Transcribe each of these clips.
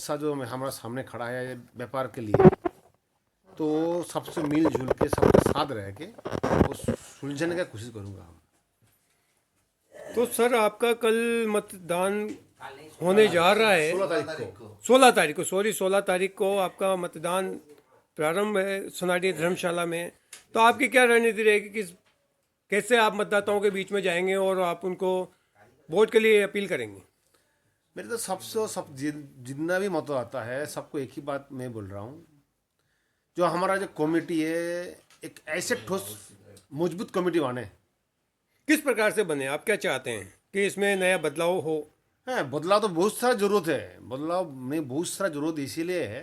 समस्या जो हमारा सामने खड़ा है व्यापार के लिए, तो सबसे मिलजुल के सबके साथ रह के उस सुलझने की कोशिश करूँगा हम। तो सर आपका कल मतदान होने जा रहा है 16 तारीख को। 16 तारीख को, सॉरी 16 तारीख को आपका मतदान प्रारंभ है सोनाडी धर्मशाला में। तो आपकी क्या रणनीति रहेगी, कैसे आप मतदाताओं के बीच में जाएंगे और आप उनको वोट के लिए अपील करेंगे? मेरे तो जितना भी मत आता है सबको एक ही बात मैं बोल रहा हूँ, जो हमारा जो कमेटी है एक ऐसे ठोस मजबूत कमेटी बने। किस प्रकार से बने, आप क्या चाहते हैं कि इसमें नया बदलाव हो? है बदलाव तो बहुत सारा जरूरत है, बदलाव में बहुत सारा जरूरत इसीलिए है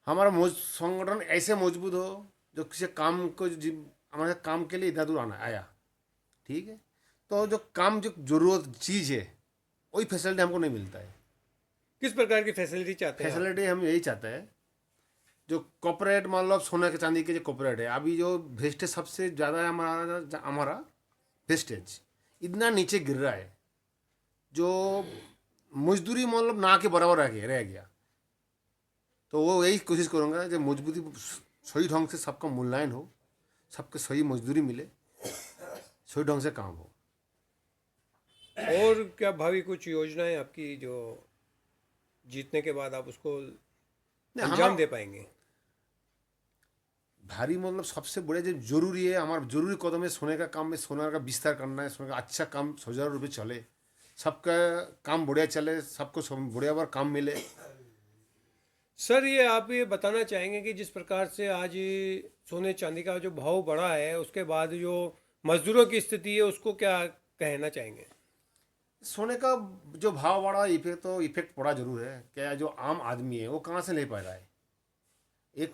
हमारा संगठन ऐसे मजबूत हो जो किसी काम को हमारे काम के लिए इतना दूर आया, ठीक है। तो जो काम जो जरूरत चीज़ है वही फैसिलिटी हमको नहीं मिलता है। किस प्रकार की फैसिलिटी चाहते हैं आप? फैसिलिटी हम यही चाहते हैं, जो कॉपरेट मान लो सोना के चांदी के जो कॉपरेट है, अभी जो वेस्टेज सबसे ज़्यादा है हमारा वेस्टेज इतना नीचे गिर रहा है, जो मजदूरी मतलब ना के बराबर रह गया। तो वो यही कोशिश करूँगा जो मजबूती सही ढंग से सबका मूल्यांकन हो, सबके सही मजदूरी मिले, सही ढंग से काम हो। और क्या भावी कुछ योजनाएं आपकी जो जीतने के बाद आप उसको अंजाम दे पाएंगे? भारी मतलब सबसे बड़े जो जरूरी है, हमारा जरूरी कदम है सोने का काम में, सोने का विस्तार करना है, सोने का अच्छा काम सुचारू रूप से चले, सबका काम बढ़िया चले, सबको बढ़िया बार काम मिले। सर ये आप ये बताना चाहेंगे कि जिस प्रकार से आज ये सोने चांदी का जो भाव बढ़ा है, उसके बाद जो मजदूरों की स्थिति है उसको क्या कहना चाहेंगे? सोने का जो भाव बढ़ा इफेक्ट पड़ा जरूर है, क्या जो आम आदमी है वो कहाँ से ले पा रहा है। एक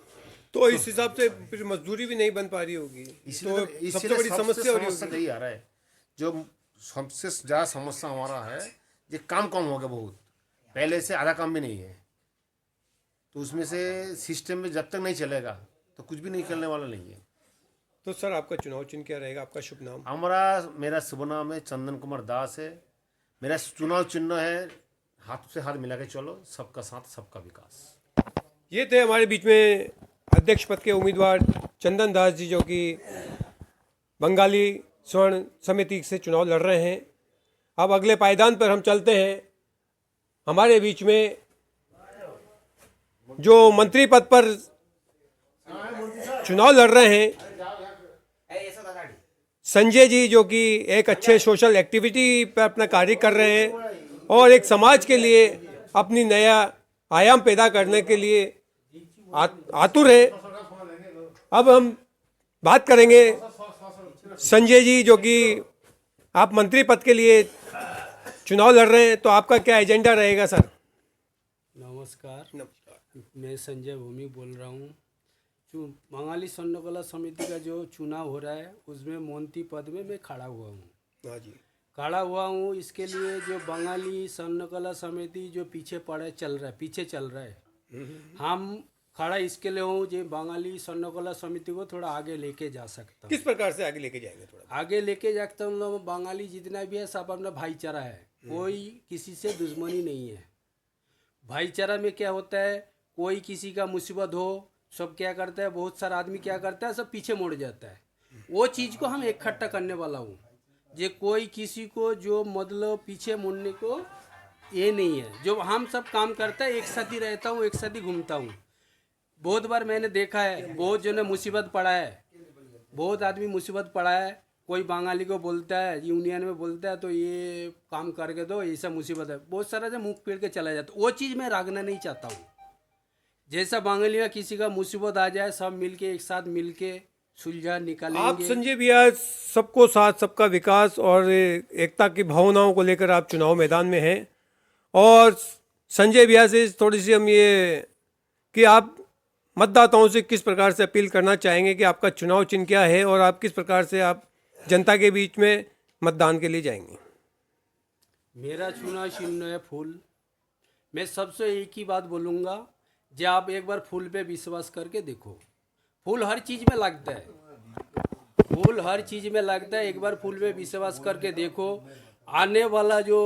तो इस हिसाब से फिर मजदूरी भी नहीं बन पा रही होगी, तो सबसे बड़ी समस्या हो रही होगी। यही आ रहा है, जो सबसे ज़्यादा समस्या हमारा है ये काम कम हो गया बहुत, पहले से आधा काम भी नहीं है। तो उसमें से सिस्टम में जब तक नहीं चलेगा तो कुछ भी नहीं करने वाला नहीं है। तो सर आपका चुनाव चिन्ह क्या रहेगा, आपका शुभ नाम? मेरा शुभ नाम है चंदन कुमार दास है। मेरा चुनाव चिन्ह है हाथ से हाथ मिला के चलो, सबका साथ सबका विकास। ये थे हमारे बीच में अध्यक्ष पद के उम्मीदवार चंदन दास जी, जो कि बंगाली स्वर्ण समिति से चुनाव लड़ रहे हैं। अब अगले पायदान पर हम चलते हैं। हमारे बीच में जो मंत्री पद पर चुनाव लड़ रहे हैं संजय जी, जो कि एक अच्छे सोशल एक्टिविटी पर अपना कार्य कर रहे हैं और एक समाज के लिए अपनी नया आयाम पैदा करने के लिए आतुर है। अब हम बात करेंगे संजय जी, जो कि आप मंत्री पद के लिए चुनाव लड़ रहे हैं, तो आपका क्या एजेंडा रहेगा सर? नमस्कार, मैं संजय भूमि बोल रहा हूँ। बंगाली स्वर्णकला समिति का जो चुनाव हो रहा है उसमें मंत्री पद में मैं खड़ा हुआ हूँ। हाँ जी, खड़ा हुआ हूँ इसके लिए जो बंगाली स्वर्णकला समिति जो पीछे चल रहा है, हम खड़ा इसके लिए हूँ जो बंगाली स्वर्णकला समिति को थोड़ा आगे लेके जा सकता हूँ। किस प्रकार से आगे लेके जाएंगे? थोड़ा आगे लेके जाता हूँ। बंगाली जितना भी है सब अपना भाईचारा है, कोई किसी से दुश्मनी नहीं है। भाईचारा में क्या होता है, कोई किसी का मुसीबत हो सब क्या करता है, बहुत सारा आदमी क्या करता है, सब पीछे मुड़ जाता है। वो चीज़ को हम इकट्ठा करने वाला हूँ, जो कोई किसी को जो मतलब पीछे मुड़ने को ये नहीं है। जो हम सब काम करता है एक साथ ही रहता हूँ, एक साथ ही घूमता हूँ। बहुत बार मैंने देखा है बहुत जो ने मुसीबत पड़ा है, बहुत आदमी मुसीबत पड़ा है, कोई बंगाली को बोलता है यूनियन में बोलता है तो ये काम करके दो, ऐसा मुसीबत है, बहुत सारा जो मुँह पेड़ के चला जाता है। वो चीज़ मैं रागना नहीं चाहता हूँ। जैसा बंगाली में किसी का मुसीबत आ जाए सब मिलके एक साथ मिलके सुलझा निकालेंगे। आप संजय भैया सबको साथ सबका विकास और एकता की भावनाओं को लेकर आप चुनाव मैदान में हैं। और संजय भैया से थोड़ी सी हम ये कि आप मतदाताओं से किस प्रकार से अपील करना चाहेंगे कि आपका चुनाव चिन्ह क्या है और आप किस प्रकार से आप जनता के बीच में मतदान के लिए जाएंगे? मेरा चुनाव चिन्ह है फूल। मैं सबसे एक ही बात बोलूँगा, जो आप एक बार फूल पे विश्वास करके देखो। फूल हर चीज़ में लगता है, फूल हर चीज़ में लगता है। एक बार फूल पे विश्वास करके देखो, आने वाला जो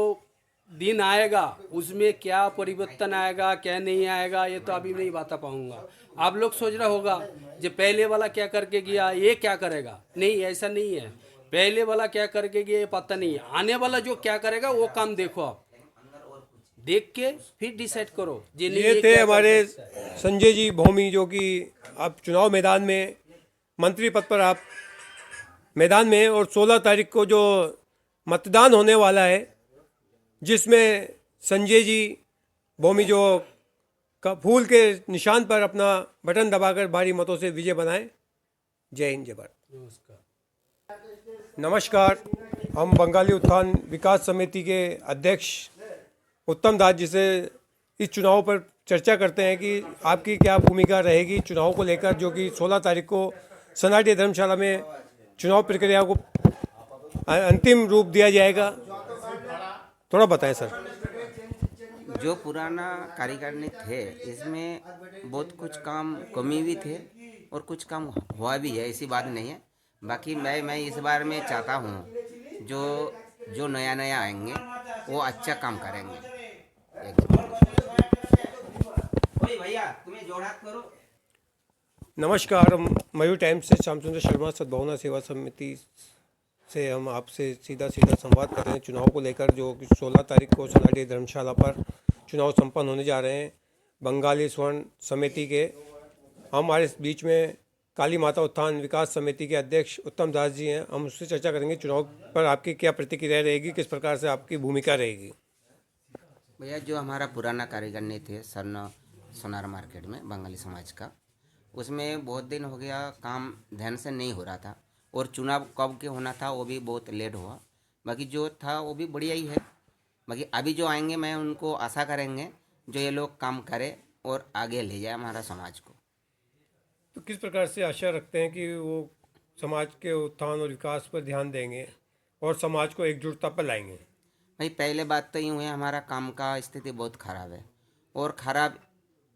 दिन आएगा उसमें क्या परिवर्तन आएगा क्या नहीं आएगा ये तो अभी नहीं बता पाऊंगा। आप लोग सोच रहा होगा जो पहले वाला क्या करके गया ये क्या करेगा, नहीं ऐसा नहीं है। पहले वाला क्या करके गया ये पता नहीं है, आने वाला जो क्या करेगा वो काम देखो, आप देख के फिर डिसाइड करो। नहीं ये थे क्या कर हमारे सकता है। संजय जी भौमी, जो कि आप चुनाव मैदान में मंत्री पद पर आप मैदान में हैं, और 16 तारीख को जो मतदान होने वाला है जिसमें संजय जी भौमी जो फूल के निशान पर अपना बटन दबाकर भारी मतों से विजय बनाएं। जय हिंद, जय भारत। नमस्कार। नमस्कार। हम बंगाली उत्थान विकास समिति के अध्यक्ष उत्तम दास जी से इस चुनाव पर चर्चा करते हैं कि आपकी क्या भूमिका रहेगी चुनाव को लेकर, जो कि 16 तारीख को सनाटी धर्मशाला में चुनाव प्रक्रिया को अंतिम रूप दिया जाएगा। थोड़ा बताएं सर। जो पुराना कार्यकारिणी थे इसमें बहुत कुछ काम कमी भी थे और कुछ काम हुआ भी है, ऐसी बात नहीं है। बाकी मैं इस बार में चाहता हूँ जो जो नया नया आएंगे वो अच्छा काम करेंगे। ओए भैया तुम्हें जोड़ हाथ करो। नमस्कार। हम मयूर टाइम्स से श्याम सुंदर शर्मा सद्भावना सेवा समिति से हम आपसे सीधा संवाद कर रहे हैं चुनाव को लेकर, जो कि 16 तारीख को सनाटी धर्मशाला पर चुनाव संपन्न होने जा रहे हैं। बंगाली स्वर्ण समिति के हमारे बीच में काली माता उत्थान विकास समिति के अध्यक्ष उत्तम दास जी हैं। हम उससे चर्चा करेंगे चुनाव पर आपकी क्या प्रतिक्रिया रहेगी, किस प्रकार से आपकी भूमिका रहेगी। भैया जो हमारा पुराना कार्यकारिणी थे सोनार मार्केट में बंगाली समाज का, उसमें बहुत दिन हो गया काम ध्यान से नहीं हो रहा था और चुनाव कब के होना था वो भी बहुत लेट हुआ। बाकी जो था वो भी बढ़िया ही है। बाकी अभी जो आएंगे मैं उनको आशा करेंगे जो ये लोग काम करें और आगे ले जाए हमारा समाज को। तो किस प्रकार से आशा रखते हैं कि वो समाज के उत्थान और विकास पर ध्यान देंगे और समाज को एकजुटता पर लाएंगे। भाई पहले बात तो यूँ है, हमारा काम का स्थिति बहुत ख़राब है और ख़राब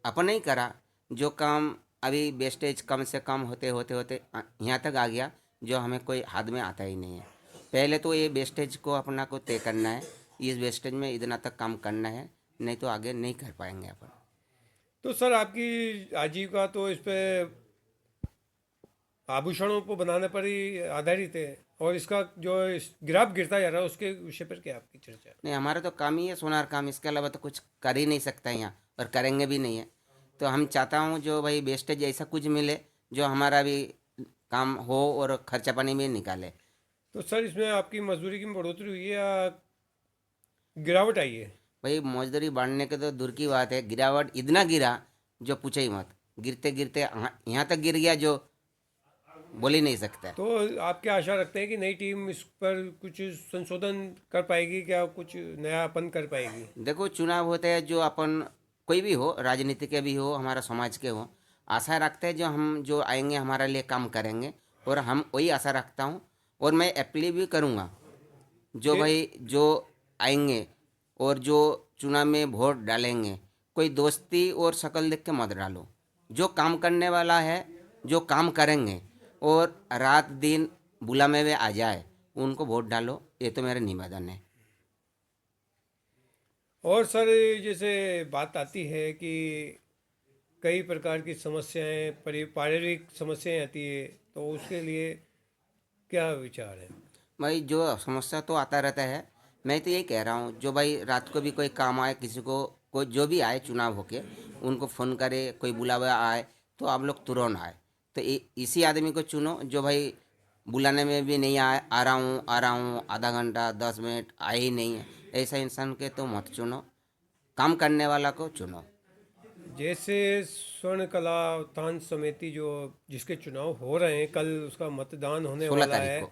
अपन ही करा। जो काम अभी वेस्टेज कम से कम होते होते होते यहाँ तक आ गया जो हमें कोई हाथ में आता ही नहीं है। पहले तो ये वेस्टेज को अपना को तय करना है, इस वेस्टेज में इतना तक काम करना है, नहीं तो आगे नहीं कर पाएंगे अपन। तो सर आपकी आजीविका तो इस पे आभूषणों को बनाने पर ही आधारित है, और इसका जो गिराफ गिरता जा रहा है उसके विषय पर क्या आपकी चर्चा है। नहीं हमारा तो काम ही है सोनार काम, इसके अलावा तो कुछ कर ही नहीं सकता यहाँ और करेंगे भी नहीं है। तो हम चाहता हूँ जो भाई वेस्टेज ऐसा कुछ मिले जो हमारा भी काम हो और खर्चा पानी भी निकाले। तो सर इसमें आपकी मजदूरी की बढ़ोतरी हुई है या गिरावट आई है। भाई मजदूरी बढ़ने के तो दूर की बात है, गिरावट इतना गिरा जो पूछे ही मत। गिरते गिरते यहाँ तक गिर गया जो बोल ही नहीं सकता। तो आप क्या आशा रखते हैं कि नई टीम इस पर कुछ संशोधन कर पाएगी, क्या कुछ नयापन कर पाएगी। देखो चुनाव होते हैं जो अपन कोई भी हो, राजनीति के भी हो, हमारा समाज के हो, आशा रखते हैं जो हम जो आएंगे हमारे लिए काम करेंगे और हम वही आशा रखता हूँ। और मैं अपील भी करूँगा जो भाई जो आएंगे और जो चुनाव में वोट डालेंगे, कोई दोस्ती और शक्ल देख के मत डालो। जो काम करने वाला है, जो काम करेंगे और रात दिन बुला में वे आ जाए उनको वोट डालो, ये तो मेरा निवेदन है। और सर जैसे बात आती है कि कई प्रकार की समस्याएं पारिवारिक समस्याएं आती है, तो उसके लिए क्या विचार है। भाई जो समस्या तो आता रहता है, मैं तो यही कह रहा हूँ जो भाई रात को भी कोई काम आए, किसी को कोई जो भी आए चुनाव होके उनको फ़ोन करे, कोई बुलावा आए तो आप लोग तुरंत आए। तो इसी आदमी को चुनो जो भाई बुलाने में भी नहीं आ रहा हूँ आधा घंटा 10 मिनट आए ही नहीं है, ऐसा इंसान के तो मत चुनो, काम करने वाला को चुनो। जैसे स्वर्ण कला उत्थान समिति जो जिसके चुनाव हो रहे हैं, कल उसका मतदान होने 16 वाला तारीख है। को।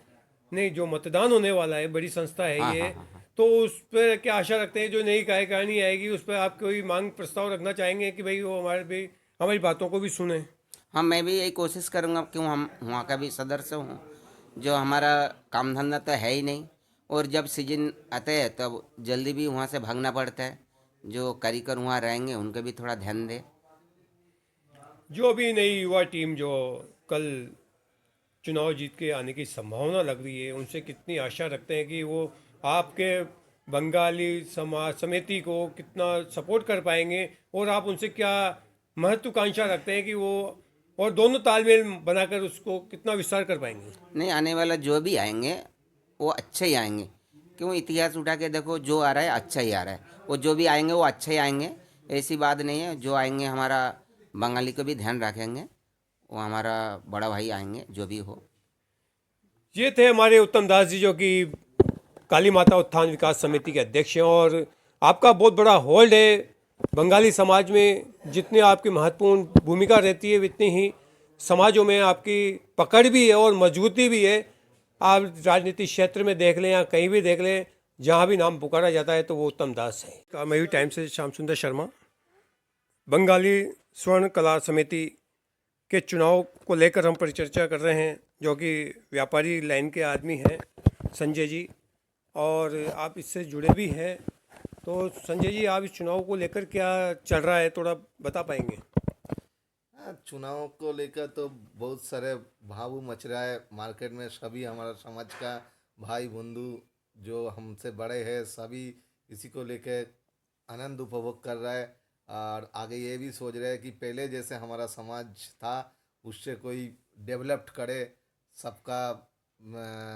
नहीं, जो मतदान होने वाला है, बड़ी संस्था है हाँ, ये। हाँ, हाँ, हाँ। तो उस पर क्या आशा रखते हैं जो नई कार्यकारिणी आएगी उस पर आप कोई मांग प्रस्ताव रखना चाहेंगे कि भाई वो हमारी बातों को भी सुने। हाँ मैं भी यही कोशिश करूँगा, क्यों हम वहाँ का भी सदस्य हूँ। जो हमारा काम धंधा तो है ही नहीं और जब सीजन आते हैं तब जल्दी भी वहाँ से भागना पड़ता है। जो कारीगर वहाँ रहेंगे उनके भी थोड़ा ध्यान दे। जो भी नई युवा टीम जो कल चुनाव जीत के आने की संभावना लग रही है, उनसे कितनी आशा रखते हैं कि वो आपके बंगाली समाज समिति को कितना सपोर्ट कर पाएंगे और आप उनसे क्या महत्वाकांक्षा रखते हैं कि वो और दोनों तालमेल बनाकर उसको कितना विस्तार कर पाएंगे? नहीं, आने वाला जो भी आएंगे वो अच्छे ही आएंगे। क्यों, इतिहास उठा के देखो, जो आ रहा है अच्छा ही आ रहा है। वो जो भी आएंगे वो अच्छे ही आएंगे, ऐसी बात नहीं है। जो आएंगे हमारा बंगाली को भी ध्यान रखेंगे, वो हमारा बड़ा भाई आएंगे जो भी हो। ये थे हमारे उत्तम दास जी, जो कि काली माता उत्थान विकास समिति के अध्यक्ष हैं। और आपका बहुत बड़ा होल्ड है बंगाली समाज में। जितनी आपकी महत्वपूर्ण भूमिका रहती है उतनी ही समाजों में आपकी पकड़ भी है और मजबूती भी है। आप राजनीतिक क्षेत्र में देख लें या कहीं भी देख लें, जहाँ भी नाम पुकारा जाता है तो वो उत्तम दास है। मयूर टाइम्स से श्याम सुंदर शर्मा। बंगाली स्वर्ण कला समिति के चुनाव को लेकर हम परिचर्चा कर रहे हैं, जो कि व्यापारी लाइन के आदमी हैं संजय जी, और आप इससे जुड़े भी हैं। तो संजय जी, आप इस चुनाव को लेकर क्या चल रहा है थोड़ा बता पाएंगे? चुनाव को लेकर तो बहुत सारे भाव मच रहा है मार्केट में। सभी हमारा समाज का भाई बंधु जो हमसे बड़े हैं सभी इसी को लेकर आनंद उपभोग कर रहा है, और आगे ये भी सोच रहे हैं कि पहले जैसे हमारा समाज था उससे कोई डेवलप्ड करे, सबका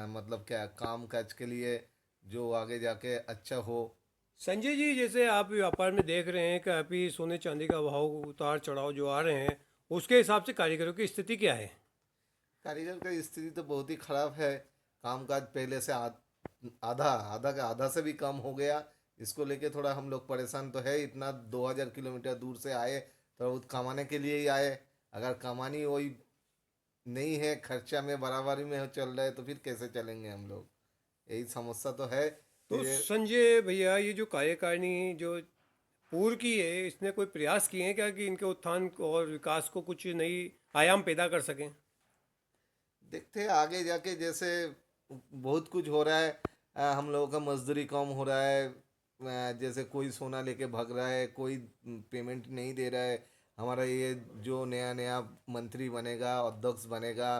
मतलब क्या काम काज के लिए जो आगे जाके अच्छा हो। संजय जी, जैसे आप व्यापार में देख रहे हैं कि अभी सोने चांदी का भाव उतार चढ़ाव जो आ रहे हैं, उसके हिसाब से कारीगरों की स्थिति क्या है? कारीगर की स्थिति तो बहुत ही खराब है। कामकाज पहले से आधा से भी कम हो गया। इसको लेके थोड़ा हम लोग परेशान तो है। इतना 2000 किलोमीटर दूर से आए तो कमाने के लिए ही आए। अगर कमानी वही नहीं है, खर्चा में बराबरी में चल रहा है, तो फिर कैसे चलेंगे हम लोग? यही समस्या तो है। तो संजय भैया, ये जो कार्यकारिणी जो पूर्व की है, इसने कोई प्रयास किए हैं क्या कि इनके उत्थान और विकास को कुछ नई आयाम पैदा कर सकें? देखते हैं आगे जाके, जैसे बहुत कुछ हो रहा है। हम लोगों का मजदूरी कम हो रहा है। जैसे कोई सोना लेके भाग रहा है, कोई पेमेंट नहीं दे रहा है। हमारा ये जो नया नया मंत्री बनेगा, अध्यक्ष बनेगा,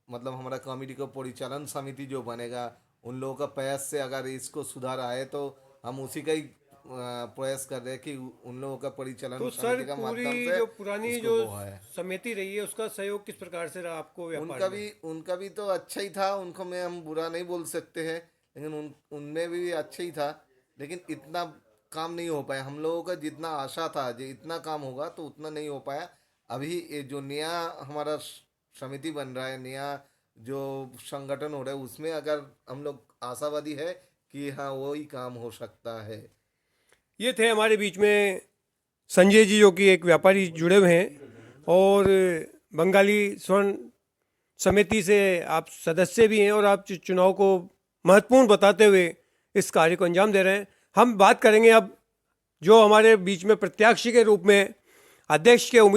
मतलब हमारा कमेटी का परिचालन समिति जो बनेगा, उन लोगों का प्रयास से अगर इसको सुधार आए तो हम उसी का ही प्रयास कर रहे हैं कि उन लोगों का परिचालन तो सर, समिति का माध्यम पूरी से जो पुरानी इसको जो वो है। समिति रही है, उसका सहयोग किस प्रकार से रहा आपको व्यापार में? उनका भी तो अच्छा ही था। उनको में हम बुरा नहीं बोल सकते हैं, लेकिन उनमें भी अच्छा ही था। लेकिन इतना काम नहीं हो पाया। हम लोगों का जितना आशा था जो इतना काम होगा, तो उतना नहीं हो पाया। अभी ये जो नया हमारा समिति बन रहा है, नया जो संगठन हो रहा है, उसमें अगर हम लोग आशावादी है कि हाँ वही काम हो सकता है। ये थे हमारे बीच में संजय जी, जो कि एक व्यापारी जुड़े हुए हैं और बंगाली स्वर्ण समिति से आप सदस्य भी हैं, और आप चुनाव को महत्वपूर्ण बताते हुए इस कार्य को अंजाम दे रहे हैं। हम बात करेंगे अब जो हमारे बीच में प्रत्याशी के रूप में अध्यक्ष के उम्मीदवार